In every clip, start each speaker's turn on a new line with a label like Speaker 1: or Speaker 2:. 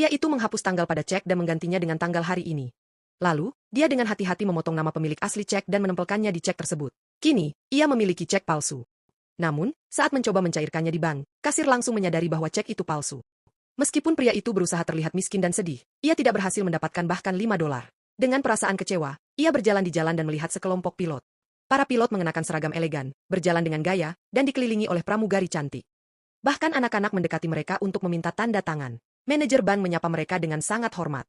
Speaker 1: Pria itu menghapus tanggal pada cek dan menggantinya dengan tanggal hari ini. Lalu, dia dengan hati-hati memotong nama pemilik asli cek dan menempelkannya di cek tersebut. Kini, ia memiliki cek palsu. Namun, saat mencoba mencairkannya di bank, kasir langsung menyadari bahwa cek itu palsu. Meskipun pria itu berusaha terlihat miskin dan sedih, ia tidak berhasil mendapatkan bahkan $5. Dengan perasaan kecewa, ia berjalan di jalan dan melihat sekelompok pilot. Para pilot mengenakan seragam elegan, berjalan dengan gaya, dan dikelilingi oleh pramugari cantik. Bahkan anak-anak mendekati mereka untuk meminta tanda tangan. Manajer bank menyapa mereka dengan sangat hormat.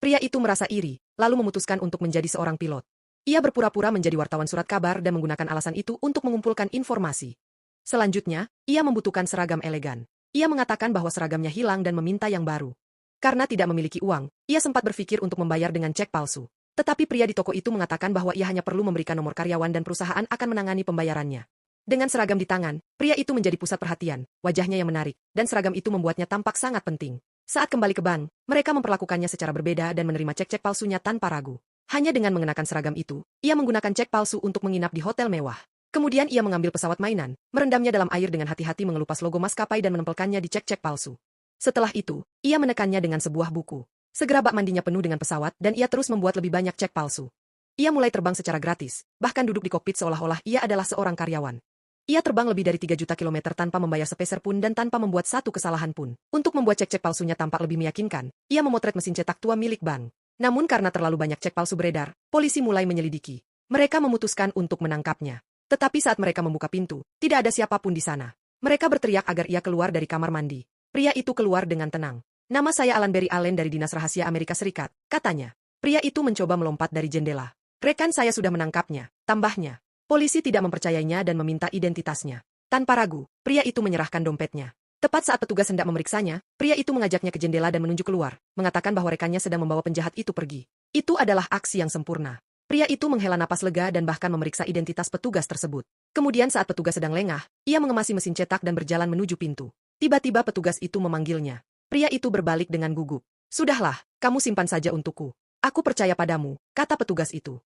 Speaker 1: Pria itu merasa iri, lalu memutuskan untuk menjadi seorang pilot. Ia berpura-pura menjadi wartawan surat kabar dan menggunakan alasan itu untuk mengumpulkan informasi. Selanjutnya, ia membutuhkan seragam elegan. Ia mengatakan bahwa seragamnya hilang dan meminta yang baru. Karena tidak memiliki uang, ia sempat berpikir untuk membayar dengan cek palsu. Tetapi pria di toko itu mengatakan bahwa ia hanya perlu memberikan nomor karyawan dan perusahaan akan menangani pembayarannya. Dengan seragam di tangan, pria itu menjadi pusat perhatian, wajahnya yang menarik, dan seragam itu membuatnya tampak sangat penting. Saat kembali ke bank, mereka memperlakukannya secara berbeda dan menerima cek-cek palsunya tanpa ragu. Hanya dengan mengenakan seragam itu, ia menggunakan cek palsu untuk menginap di hotel mewah. Kemudian ia mengambil pesawat mainan, merendamnya dalam air dengan hati-hati mengelupas logo maskapai dan menempelkannya di cek-cek palsu. Setelah itu, ia menekannya dengan sebuah buku. Segera bak mandinya penuh dengan pesawat dan ia terus membuat lebih banyak cek palsu. Ia mulai terbang secara gratis, bahkan duduk di kokpit seolah-olah ia adalah seorang karyawan. Ia terbang lebih dari 3 juta kilometer tanpa membayar sepeser pun dan tanpa membuat satu kesalahan pun. Untuk membuat cek-cek palsunya tampak lebih meyakinkan, ia memotret mesin cetak tua milik bank. Namun karena terlalu banyak cek palsu beredar, polisi mulai menyelidiki. Mereka memutuskan untuk menangkapnya. Tetapi saat mereka membuka pintu, tidak ada siapapun di sana. Mereka berteriak agar ia keluar dari kamar mandi. Pria itu keluar dengan tenang. Nama saya Alan Barry Allen dari Dinas Rahasia Amerika Serikat, katanya. Pria itu mencoba melompat dari jendela. Rekan saya sudah menangkapnya, tambahnya. Polisi tidak mempercayainya dan meminta identitasnya. Tanpa ragu, pria itu menyerahkan dompetnya. Tepat saat petugas hendak memeriksanya, pria itu mengajaknya ke jendela dan menunjuk keluar, mengatakan bahwa rekannya sedang membawa penjahat itu pergi. Itu adalah aksi yang sempurna. Pria itu menghela napas lega dan bahkan memeriksa identitas petugas tersebut. Kemudian saat petugas sedang lengah, ia mengemasi mesin cetak dan berjalan menuju pintu. Tiba-tiba petugas itu memanggilnya. Pria itu berbalik dengan gugup. Sudahlah, kamu simpan saja untukku. Aku percaya padamu, kata petugas itu.